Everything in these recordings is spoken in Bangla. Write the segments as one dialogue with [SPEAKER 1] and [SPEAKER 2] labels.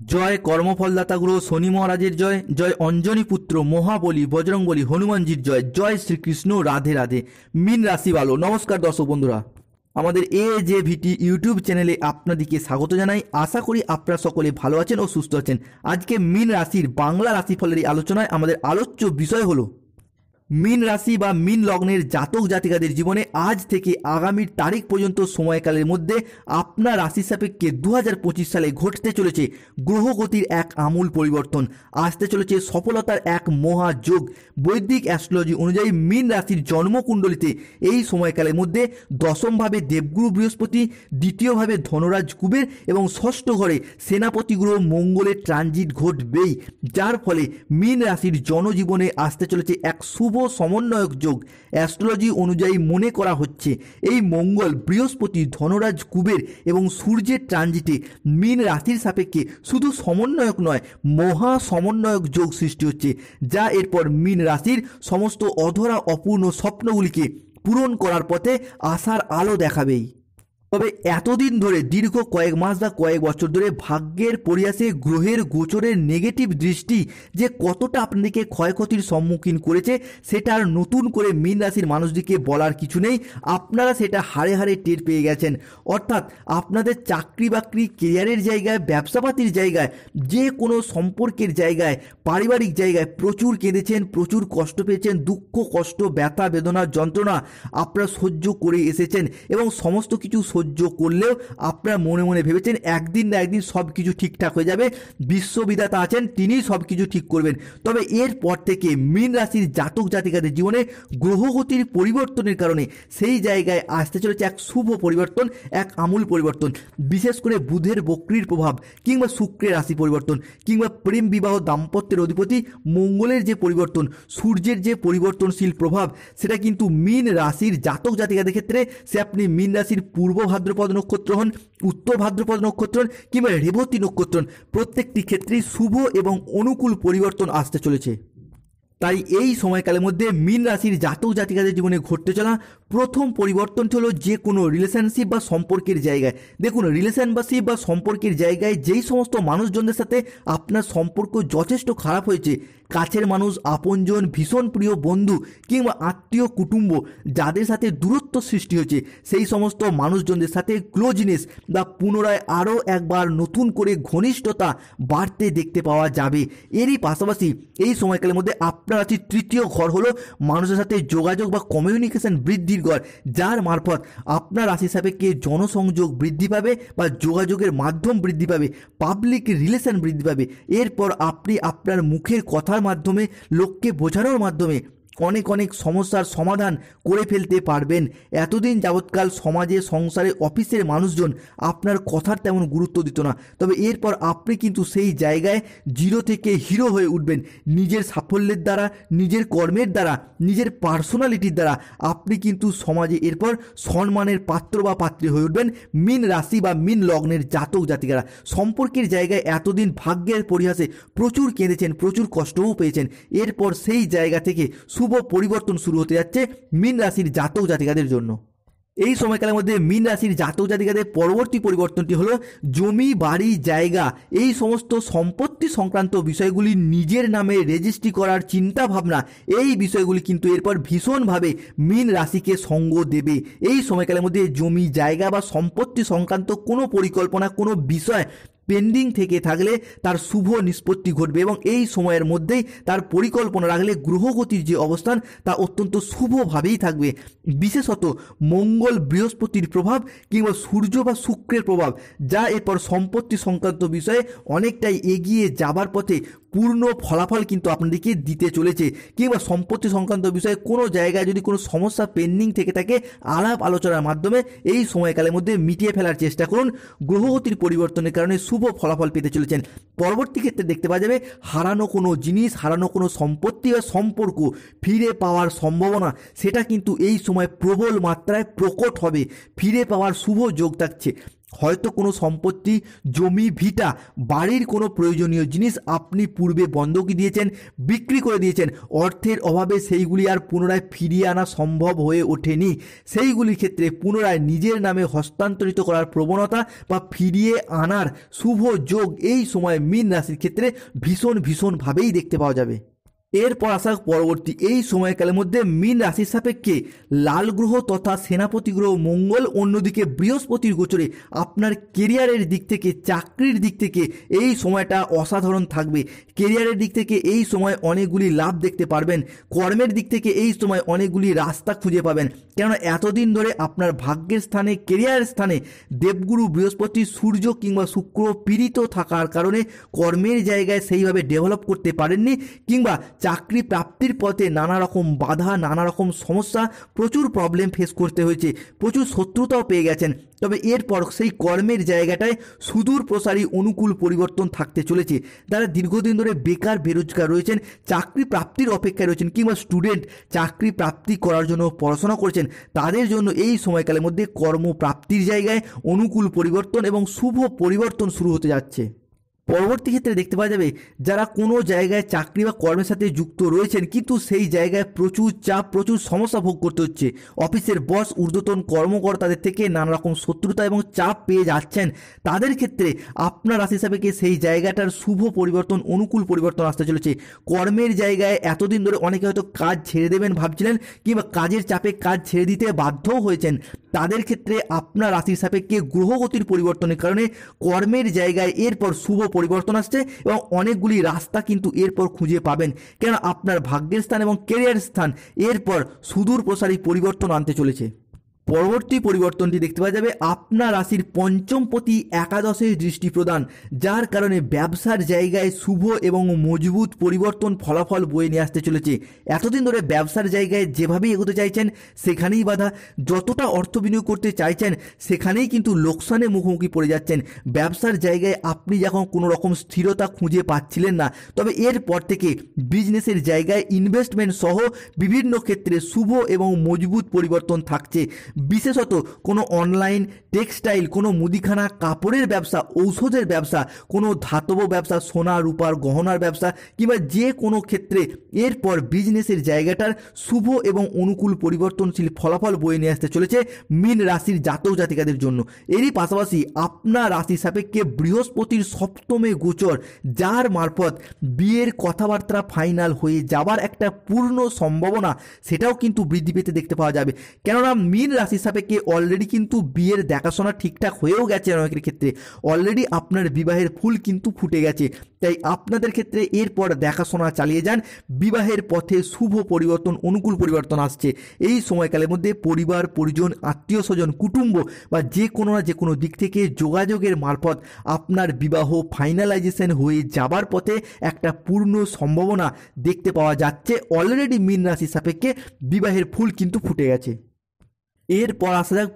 [SPEAKER 1] জয় কর্মফলদাতা গ্রহ শনি মহারাজের জয়, জয় অঞ্জনী পুত্র মহাবলী বজরংবলী হনুমানজির জয়, জয় শ্রীকৃষ্ণ, রাধে রাধে। মীন রাশি ভালো। নমস্কার দর্শক বন্ধুরা, আমাদের AJVT ইউটিউব চ্যানেলে আপনাদেরকে স্বাগত জানাই। আশা করি আপনারা সকলে ভালো আছেন ও সুস্থ আছেন। আজকে মীন রাশির বাংলা রাশিফলের এই আলোচনায় আমাদের আলোচ্য বিষয় হলো মীন রাশি বা মীন লগ্নের জাতক জাতিকাদের জীবনে আজ থেকে আগামী তারিখ পর্যন্ত সময়কালের মধ্যে আপনার রাশি সাপেক্ষে 2025 সালে ঘটতে চলেছে গ্রহগতির এক আমূল পরিবর্তন, আসতে চলেছে সফলতার এক মহাযোগ। বৈদিক অ্যাস্ট্রোলজি অনুযায়ী মীন রাশির জন্মকুণ্ডলিতে এই সময়কালের মধ্যে দশমভাবে দেবগুরু বৃহস্পতি, দ্বিতীয়ভাবে ধনরাজ কুবের এবং ষষ্ঠ ঘরে সেনাপতি গ্রহ মঙ্গলের ট্রানজিট ঘটবেই, যার ফলে মীন রাশির জনজীবনে আসতে চলেছে এক শুভ সমন্বয়ক যোগ। অ্যাস্ট্রোলজি অনুযায়ী মনে করা হচ্ছে এই মঙ্গল, বৃহস্পতি, ধনরাজ কুবের এবং সূর্যের ট্রানজিটে মীন রাশির সাপেক্ষে শুধু সমন্বয়ক নয়, মহা সমন্বয়ক যোগ সৃষ্টি হচ্ছে, যা এরপর মীন রাশির সমস্ত অধরা অপূর্ণ স্বপ্নগুলিকে পূরণ করার পথে আশার আলো দেখাবেই। তবে এতদিন ধরে দীর্ঘ কয়েক মাস বা কয়েক বছর ধরে ভাগ্যের পরিহাসে গ্রহের গোচরের নেগেটিভ দৃষ্টি যে কতটা আপনাদেরকে ক্ষয়ক্ষতির সম্মুখীন করেছে সেটা আর নতুন করে মীন রাশির মানুষদেরকে বলার কিছু নেই। আপনারা সেটা হাড়ে হাড়ে টের পেয়ে গেছেন। অর্থাৎ আপনাদের চাকরি বাকরি, কেরিয়ারের জায়গায়, ব্যবসাপাতির জায়গায়, যে কোনো সম্পর্কের জায়গায়, পারিবারিক জায়গায় প্রচুর কেঁদেছেন, প্রচুর কষ্ট পেয়েছেন, দুঃখ কষ্ট ব্যথা বেদনা যন্ত্রণা আপনারা সহ্য করে এসেছেন এবং সমস্ত কিছু সহ্য করলেও আপনারা মনে মনে ভেবেছেন একদিন না একদিন সব কিছু ঠিকঠাক হয়ে যাবে, বিশ্ববিধাতা আছেন, তিনিই সব কিছু ঠিক করবেন। তবে এরপর থেকে মীন রাশির জাতক জাতিকাদের জীবনে গ্রহগতির পরিবর্তনের কারণে সেই জায়গায় আসতে চলেছে এক শুভ পরিবর্তন, এক আমূল পরিবর্তন। বিশেষ করে বুধের বক্রির প্রভাব কিংবা শুক্রের রাশি পরিবর্তন কিংবা প্রেম বিবাহ দাম্পত্যের অধিপতি মঙ্গলের যে পরিবর্তন, সূর্যের যে পরিবর্তনশীল প্রভাব, সেটা কিন্তু মীন রাশির জাতক জাতিকাদের ক্ষেত্রে, সে আপনি মীন রাশির পূর্ব ভাদ্রপদ নক্ষত্র হন, উত্তর ভাদ্রপদ নক্ষত্র হন কিংবা রেবতী নক্ষত্র হন, প্রত্যেকটি ক্ষেত্রেই শুভ এবং অনুকূল পরিবর্তন আসতে চলেছে। তাই এই সময়কালের মধ্যে মীন রাশির জাতক জাতিকাদের জীবনে ঘটতে চলা প্রথম পরিবর্তনটি হলো যে কোনো রিলেশনশিপ বা সম্পর্কের জায়গায়। দেখুন, রিলেশনশিপ বা সম্পর্কের জায়গায় যেই সমস্ত মানুষজনদের সাথে আপনার সম্পর্ক যথেষ্ট খারাপ হয়েছে, কাছের মানুষ, আপনজন, ভীষণ প্রিয় বন্ধু কিংবা আত্মীয় কুটুম্ব যাদের সাথে দূরত্ব সৃষ্টি হয়েছে, সেই সমস্ত মানুষজনদের সাথে ক্লোজনেস বা পুনরায় আরও একবার নতুন করে ঘনিষ্ঠতা বাড়তে দেখতে পাওয়া যাবে। এরই পাশাপাশি এই সময়কালের মধ্যে আপনার রাশির তৃতীয় ঘর হলো মানুষের সাথে যোগাযোগ বা কমিউনিকেশন বৃদ্ধির ঘর, যার মারফত আপনার রাশি সাপেক্ষে জনসংযোগ বৃদ্ধি পাবে বা যোগাযোগের মাধ্যম বৃদ্ধি পাবে, পাবলিক রিলেশন বৃদ্ধি পাবে। এরপর আপনি আপনার মুখের কথার মাধ্যমে, লোককে বোঝানোর মাধ্যমে অনেক অনেক সমস্যার সমাধান করে ফেলতে পারবেন। এতদিন যাবৎকাল সমাজে, সংসারে, অফিসের মানুষজন আপনার কথার তেমন গুরুত্ব দিত না, তবে এরপর আপনি কিন্তু সেই জায়গায় জিরো থেকে হিরো হয়ে উঠবেন। নিজের সাফল্যের দ্বারা, নিজের কর্মের দ্বারা, নিজের পার্সোনালিটির দ্বারা আপনি কিন্তু সমাজে এরপর সম্মানের পাত্র বা পাত্রী হয়ে উঠবেন। মীন রাশি বা মীন লগ্নের জাতক জাতিকারা সম্পর্কের জায়গায় এতদিন ভাগ্যের পরিহাসে প্রচুর কেঁদেছেন, প্রচুর কষ্টও পেয়েছেন। এরপর সেই জায়গা থেকে শুভ পরিবর্তন শুরু হতে যাচ্ছে মীন রাশির জাতক জাতিকাদের জন্য। এই সময়কালের মধ্যে মীন রাশির জাতক জাতিকাদের পরবর্তী পরিবর্তনটি হলো জমি, বাড়ি, জায়গা, এই সমস্ত সম্পত্তি সংক্রান্ত বিষয়গুলি নিজের নামে রেজিস্ট্রি করার চিন্তা ভাবনা, এই বিষয়গুলি কিন্তু এরপর ভীষণভাবে মীন রাশিকে সঙ্গ দেবে। এই সময়কালের মধ্যে জমি, জায়গা বা সম্পত্তি সংক্রান্ত কোনো পরিকল্পনা, কোনো বিষয় পেন্ডিং থেকে থাকলে তার শুভ নিষ্পত্তি ঘটবে এবং এই সময়ের মধ্যেই তার পরিকল্পনা রাখলে গ্রহগতির যে অবস্থান তা অত্যন্ত শুভভাবেই থাকবে। বিশেষত মঙ্গল, বৃহস্পতির প্রভাব কিংবা সূর্য বা শুক্রের প্রভাব, যা এরপর সম্পত্তি সংক্রান্ত বিষয়ে অনেকটাই এগিয়ে যাবার পথে পূর্ণ ফলাফল কিন্তু আপনাদেরকে দিতে চলেছে। কিংবা সম্পত্তি সংক্রান্ত বিষয়ে কোনো জায়গায় যদি কোনো সমস্যা পেন্ডিং থেকে থাকে, আলাপ আলোচনার মাধ্যমে এই সময়কালের মধ্যে মিটিয়ে ফেলার চেষ্টা করুন। গ্রহগতির পরিবর্তনের কারণে শুভ ফলাফল পেতে চলেছেন। পরবর্তী ক্ষেত্রে দেখতে পাওয়া যাবে হারানো কোনো জিনিস, হারানো কোনো সম্পত্তি বা সম্পর্ক ফিরে পাওয়ার সম্ভাবনা, সেটা কিন্তু এই সময় প্রবল মাত্রায় প্রকট হবে। ফিরে পাওয়ার শুভ যোগ থাকছে। হয়তো কোনো সম্পত্তি, জমি, ভিটা, বাড়ির কোনো প্রয়োজনীয় জিনিস আপনি পূর্বে বন্ধকি দিয়েছেন, বিক্রি করে দিয়েছেন, অর্থের অভাবে সেইগুলি আর পুনরায় ফিরিয়ে আনা সম্ভব হয়ে ওঠেনি। সেইগুলির ক্ষেত্রে পুনরায় নিজের নামে হস্তান্তরিত করার প্রবণতা বা ফিরিয়ে আনার শুভ যোগ এই সময় মীন রাশির ক্ষেত্রে ভীষণভাবেই দেখতে পাওয়া যাবে। এরপর আসা পরবর্তী এই সময়কালের মধ্যে মীন রাশির সাপেক্ষে লাল গ্রহ তথা সেনাপতি গ্রহ মঙ্গল, অন্যদিকে বৃহস্পতির গোচরে আপনার কেরিয়ারের দিক থেকে, চাকরির দিক থেকে এই সময়টা অসাধারণ থাকবে। কেরিয়ারের দিক থেকে এই সময় অনেকগুলি লাভ দেখতে পারবেন। কর্মের দিক থেকে এই সময় অনেকগুলি রাস্তা খুঁজে পাবেন, কেননা এতদিন ধরে আপনার ভাগ্যের স্থানে, কেরিয়ারের স্থানে দেবগুরু বৃহস্পতি, সূর্য কিংবা শুক্র পীড়িত থাকার কারণে কর্মের জায়গায় সেইভাবে ডেভেলপ করতে পারেননি, কিংবা চাকরি প্রাপ্তির পথে নানা রকম বাধা, নানা রকম সমস্যা, প্রচুর প্রবলেম ফেস করতে হয়েছে, প্রচুর শত্রুতাও পেয়ে গেছেন। তবে এরপর সেই কর্মের জায়গাটায় সুদূর প্রসারী অনুকূল পরিবর্তন থাকতে চলেছে। যারা দীর্ঘদিন ধরে বেকার, বেরোজগার রয়েছেন, চাকরি প্রাপ্তির অপেক্ষায় রয়েছেন, কিংবা স্টুডেন্ট চাকরি প্রাপ্তি করার জন্য পড়াশোনা করছেন, তাদের জন্য এই সময়কালের মধ্যে কর্মপ্রাপ্তির জায়গায় অনুকূল পরিবর্তন এবং শুভ পরিবর্তন শুরু হতে যাচ্ছে। পরবর্তী ক্ষেত্রে দেখতে পাওয়া যাবে যারা কোনো জায়গায় চাকরি বা কর্মের সাথে যুক্ত রয়েছেন কিন্তু সেই জায়গায় প্রচুর চাপ, প্রচুর সমস্যা ভোগ করতে হচ্ছে, অফিসের বস, ঊর্ধ্বতন কর্মকর্তাদের থেকে নানা রকম শত্রুতা এবং চাপ পেয়ে যাচ্ছেন, তাদের ক্ষেত্রে আপনার রাশি সাপেক্ষে সেই জায়গাটার শুভ পরিবর্তন, অনুকূল পরিবর্তন আসতে চলেছে। কর্মের জায়গায় এতদিন ধরে অনেকে হয়তো কাজ ছেড়ে দেবেন ভাবছিলেন, কিংবা কাজের চাপে কাজ ছেড়ে দিতে বাধ্যও হয়েছেন, তাদের ক্ষেত্রে আপনার রাশির সাপেক্ষে গ্রহগতির পরিবর্তনের কারণে কর্মের জায়গায় এরপর শুভ পরিবর্তন আসছে এবং অনেকগুলি রাস্তা কিন্তু এরপর খুঁজে পাবেন, কেন আপনার ভাগ্যের স্থান এবং কেরিয়ার স্থান এরপর সুদূর প্রসারী পরিবর্তন আনতে চলেছে। পরবর্তী পরিবর্তনটি দেখতে পাওয়া যাবে আপনার রাশির পঞ্চমপতি একাদশের দৃষ্টি প্রদান, যার কারণে ব্যবসার জায়গায় শুভ এবং মজবুত পরিবর্তন ফলাফল বয়ে নিয়ে আসতে চলেছে। এতদিন ধরে ব্যবসার জায়গায় যেভাবেই এগোতে চাইছেন সেখানেই বাধা, যতটা অর্থ বিনিয়োগ করতে চাইছেন সেখানেই কিন্তু লোকসানের মুখোমুখি পড়ে যাচ্ছেন। ব্যবসার জায়গায় আপনি যখন কোনো রকম স্থিরতা খুঁজে পাচ্ছিলেন না, তবে এরপর থেকে বিজনেসের জায়গায় ইনভেস্টমেন্ট সহ বিভিন্ন ক্ষেত্রে শুভ এবং মজবুত পরিবর্তন থাকছে। বিশেষত কোনো অনলাইন, টেক্সটাইল, কোনো মুদিখানা, কাপড়ের ব্যবসা, ঔষধের ব্যবসা, কোনো ধাতব ব্যবসা, সোনা রূপার গহনার ব্যবসা, কিংবা যে কোনো ক্ষেত্রে এরপর বিজনেসের জায়গাটার শুভ এবং অনুকূল পরিবর্তনশীল ফলাফল বয়ে নিয়ে আসতে চলেছে মীন রাশির জাতক জাতিকাদের জন্য। এরই পাশাপাশি আপনার রাশি সাপেক্ষে বৃহস্পতির সপ্তমে গোচর, যার মারফত বিয়ের কথাবার্তা ফাইনাল হয়ে যাবার একটা পূর্ণ সম্ভাবনা সেটাও কিন্তু বৃদ্ধি পেতে দেখতে পাওয়া যাবে। কেননা মীন রাশির সাপেক্ষে অলরেডি কিন্তু বিয়ের দেখাশোনা ঠিকঠাক হয়েও গেছে, অনেকের ক্ষেত্রে অলরেডি আপনার বিবাহের ফুল কিন্তু ফুটে গেছে। তাই আপনাদের ক্ষেত্রে এরপর দেখাশোনা চালিয়ে যান, বিবাহের পথে শুভ পরিবর্তন, অনুকূল পরিবর্তন আসছে। এই সময়কালের মধ্যে পরিবার, পরিজন, আত্মীয় স্বজন, কুটুম্ব বা যে কোনো না যে কোনো দিক থেকে যোগাযোগের মারফত আপনার বিবাহ ফাইনালাইজেশন হয়ে যাবার পথে একটা পূর্ণ সম্ভাবনা দেখতে পাওয়া যাচ্ছে। অলরেডি মীন রাশির সাপেক্ষে বিবাহের ফুল কিন্তু ফুটে গেছে। এরপর আসা যাক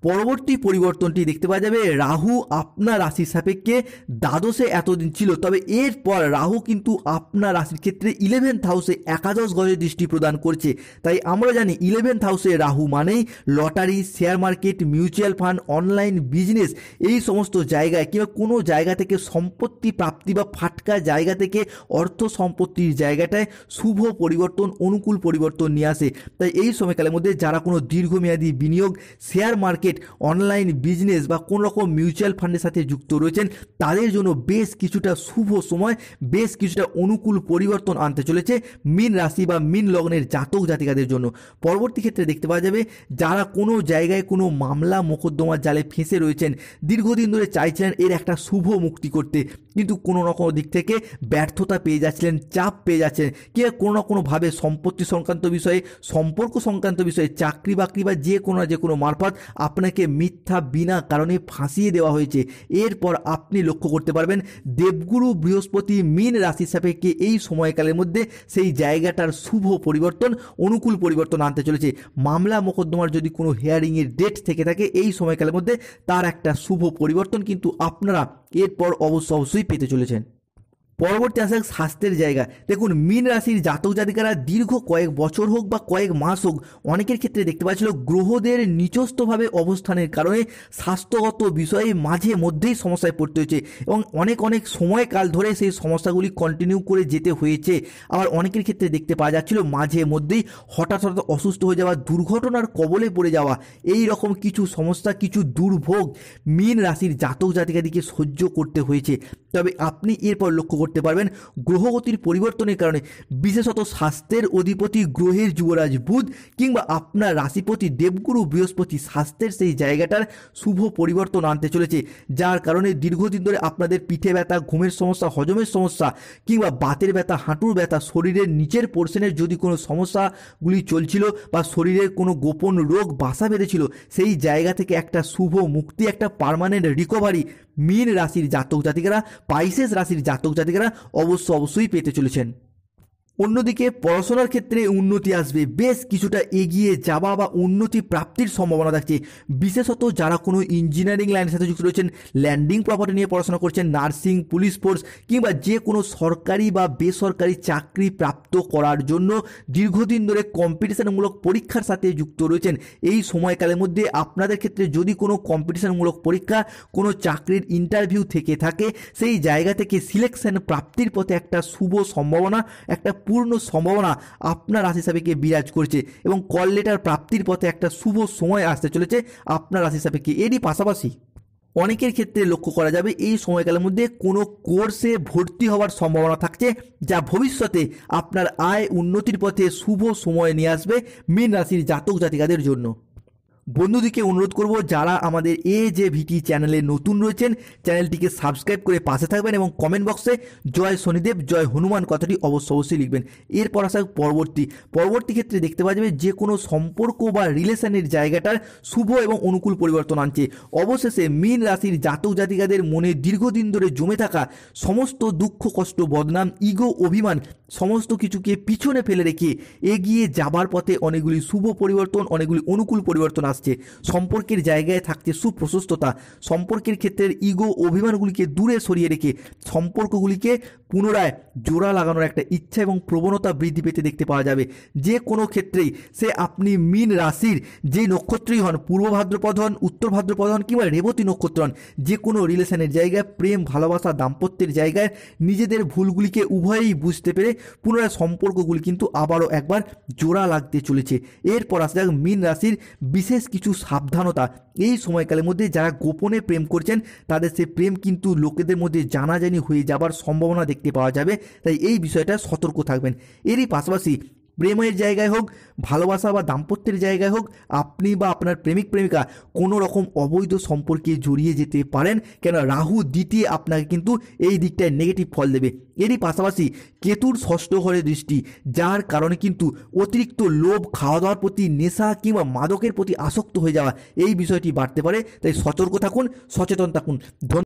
[SPEAKER 1] পরবর্তী পরিবর্তনটি দেখতে পাওয়া যাবে রাহু আপনার রাশির সাপেক্ষে দ্বাদশে এতদিন ছিল, তবে এরপর রাহু কিন্তু আপনার রাশির ক্ষেত্রে 11th হাউসে একাদশ গজে দৃষ্টি প্রদান করছে। তাই আমরা জানি 11th হাউসে রাহু মানেই lottery, share market, mutual fund, online business, এই সমস্ত জায়গায় কিংবা কোনো জায়গা থেকে সম্পত্তি প্রাপ্তি বা ফাটকা জায়গা থেকে অর্থ সম্পত্তির জায়গাটায় শুভ পরিবর্তন, অনুকূল পরিবর্তন নিয়ে আসে। তাই এই সময়কালের মধ্যে যারা কোনো দীর্ঘমেয়াদী বিনিয়োগ, শেয়ার মার্কেট, অনলাইন বিজনেস বা কোনো রকম মিউচুয়াল ফান্ডের সাথে যুক্ত রয়েছেন, তাদের জন্য বেশ কিছুটা শুভ সময়, বেশ কিছুটা অনুকূল পরিবর্তন আনতে চলেছে মীন রাশি বা মীন লগ্নের জাতক জাতিকাদের জন্য। পরবর্তী ক্ষেত্রে দেখতে পাওয়া যাবে যারা কোনো জায়গায় কোনো মামলা মোকদ্দমার জালে ফেঁসে রয়েছেন, দীর্ঘদিন ধরে চাইছিলেন এর একটা শুভ মুক্তি করতে, কিন্তু কোনো না কোনো দিক থেকে ব্যর্থতা পেয়ে যাচ্ছিলেন, চাপ পেয়ে যাচ্ছেন, কিংবা কোনো না কোনোভাবে সম্পত্তি সংক্রান্ত বিষয়ে, সম্পর্ক সংক্রান্ত বিষয়ে, চাকরি বাকরি বা যে কোনো মারফত আপনাকে মিথ্যা বিনা কারণে ফাঁসিয়ে দেওয়া হয়েছে। এরপর আপনি লক্ষ্য করতে পারবেন দেবগুরু বৃহস্পতি মীন রাশির সাপেক্ষে এই সময়কালের মধ্যে সেই জায়গাটার শুভ পরিবর্তন, অনুকূল পরিবর্তন আনতে চলেছে। মামলা মোকদ্দমার যদি কোনো হিয়ারিংয়ের ডেট থেকে থাকে এই সময়কালের মধ্যে তার একটা শুভ পরিবর্তন কিন্তু আপনারা এরপর অবশ্যই পেতে চলেছেন। পরবর্তী আসে স্বাস্থ্যের জায়গা। দেখুন, মীন রাশির জাতক জাতিকারা দীর্ঘ কয়েক বছর হোক বা কয়েক মাস হোক, অনেকের ক্ষেত্রে দেখতে পাচ্ছিল গ্রহদের নিচস্থভাবে অবস্থানের কারণে স্বাস্থ্যগত বিষয়ে মাঝে মধ্যেই সমস্যায় পড়তে হয়েছে এবং অনেক সময়কাল ধরে সেই সমস্যাগুলি কন্টিনিউ করে যেতে হয়েছে। আবার অনেকের ক্ষেত্রে দেখতে পাওয়া যাচ্ছিল মাঝে মধ্যেই হঠাৎ অসুস্থ হয়ে যাওয়া, দুর্ঘটনার কবলে পড়ে যাওয়া, এই রকম কিছু সমস্যা, কিছু দুর্ভোগ মীন রাশির জাতক জাতিকাদিকে সহ্য করতে হয়েছে। তবে আপনি এরপর লক্ষ্য করতে পারবেন গ্রহগতির পরিবর্তনের কারণে, বিশেষত স্বাস্থ্যের অধিপতি গ্রহের যুবরাজ বুধ কিংবা আপনার রাশিপতি দেবগুরু বৃহস্পতি স্বাস্থ্যের সেই জায়গাটার শুভ পরিবর্তন আনতে চলেছে, যার কারণে দীর্ঘদিন ধরে আপনাদের পিঠে ব্যথা, ঘুমের সমস্যা, হজমের সমস্যা কিংবা বাতের ব্যথা, হাঁটুর ব্যথা, শরীরের নিচের পোর্শনের যদি কোনো সমস্যাগুলি চলছিল বা শরীরের কোনো গোপন রোগ বাসা বেঁধেছিল, সেই জায়গা থেকে একটা শুভ মুক্তি, একটা পার্মানেন্ট রিকভারি মীন রাশির জাতক জাতিকারা, পাইসেস রাশির জাতক জাতিকারা অবশ্যই পেতে চলেছেন। অন্যদিকে পড়াশোনার ক্ষেত্রে উন্নতি আসবে, বেশ কিছুটা এগিয়ে যাওয়া বা উন্নতি প্রাপ্তির সম্ভাবনা থাকছে। বিশেষত যারা কোনো ইঞ্জিনিয়ারিং লাইনের সাথে যুক্ত রয়েছেন, ল্যান্ডিং প্রপার্টি নিয়ে পড়াশোনা করছেন, নার্সিং, পুলিশ ফোর্স কিংবা যে কোনো সরকারি বা বেসরকারি চাকরি প্রাপ্ত করার জন্য দীর্ঘদিন ধরে কম্পিটিশনমূলক পরীক্ষার সাথে যুক্ত রয়েছেন, এই সময়কালের মধ্যে আপনাদের ক্ষেত্রে যদি কোনো কম্পিটিশনমূলক পরীক্ষা, কোনো চাকরির ইন্টারভিউ থেকে থাকে, সেই জায়গা থেকে সিলেকশন প্রাপ্তির পথে একটা শুভ সম্ভাবনা, একটা পূর্ণ সম্ভাবনা আপনার রাশি সাপেক্ষে বিরাজ করছে এবং কল লেটার প্রাপ্তির পথে একটা শুভ সময় আসতে চলেছে আপনার রাশি সাপেক্ষে। এরই পাশাপাশি অনেকের ক্ষেত্রে লক্ষ্য করা যাবে এই সময়কালের মধ্যে কোনো কোর্সে ভর্তি হওয়ার সম্ভাবনা থাকছে, যা ভবিষ্যতে আপনার আয় উন্নতির পথে শুভ সময় নিয়ে আসবে মীন রাশির জাতক জাতিকাদের জন্য। বন্ধুদিকে অনুরোধ করব, যারা আমাদের AJVT চ্যানেলে নতুন রয়েছেন, চ্যানেলটিকে সাবস্ক্রাইব করে পাশে থাকবেন এবং কমেন্ট বক্সে জয় শনিদেব, জয় হনুমান কথাটি অবশ্যই লিখবেন। এরপর আসা পরবর্তী ক্ষেত্রে দেখতে পাওয়া যাবে যে কোনো সম্পর্ক বা রিলেশনের জায়গাটার শুভ এবং অনুকূল পরিবর্তন আনছে। অবশেষে মীন রাশির জাতক জাতিকাদের মনে দীর্ঘদিন ধরে জমে থাকা সমস্ত দুঃখ, কষ্ট, বদনাম, ইগো, অভিমান সমস্ত কিছুকে পিছনে ফেলে রেখে এগিয়ে যাবার পথে অনেকগুলি শুভ পরিবর্তন, অনেকগুলি অনুকূল পরিবর্তন আসছে। সম্পর্কের জায়গায় থাকছে সুপ্রশস্ততা, সম্পর্কের ক্ষেত্রে ইগো, অভিমানগুলিকে দূরে সরিয়ে রেখে সম্পর্কগুলিকে পুনরায় জোড়া লাগানোর একটা ইচ্ছা এবং প্রবণতা বৃদ্ধি পেতে দেখতে পাওয়া যাবে। যে কোনো ক্ষেত্রেই সে আপনি মীন রাশির যে নক্ষত্রই হন, পূর্ব ভাদ্রপদ হন, উত্তর ভাদ্রপদ হন কিংবা রেবতী নক্ষত্র হন, যে কোনো রিলেশনের জায়গায়, প্রেম, ভালোবাসা, দাম্পত্যের জায়গায় নিজেদের ভুলগুলিকে উভয়েই বুঝতে পেরে পুনরায় সম্পর্কগুলি কিন্তু আবারও একবার জোড়া লাগতে চলেছে। এরপর আসা যাক মীন রাশির বিশেষ কিছু সাবধানতা। এই সময়কালের মধ্যে যারা গোপনে প্রেম করছেন, তাদের সে প্রেম কিন্তু লোকেদের মধ্যে জানাজানি হয়ে যাবার সম্ভাবনা দেখতে পাওয়া যাবে, তাই এই বিষয়টা সতর্ক থাকবেন। এরই পাশাপাশি প্রেমের জায়গায় হোক, ভালোবাসা বা দাম্পত্যের জায়গায় হোক, আপনি বা আপনার প্রেমিক প্রেমিকা কোনো রকম অবৈধ সম্পর্কে জড়িয়ে যেতে পারেন, কেন রাহু দ্বিতীয় আপনাকে কিন্তু এই দিকটায় নেগেটিভ ফল দেবে। এরই পাশাপাশি কেতুর ষষ্ঠ ঘরে দৃষ্টি, যার কারণে কিন্তু অতিরিক্ত লোভ, খাওয়া দাওয়ার প্রতি নেশা কিংবা মাদকের প্রতি আসক্ত হয়ে যাওয়া, এই বিষয়টি বাড়তে পারে, তাই সতর্ক থাকুন, সচেতন থাকুন।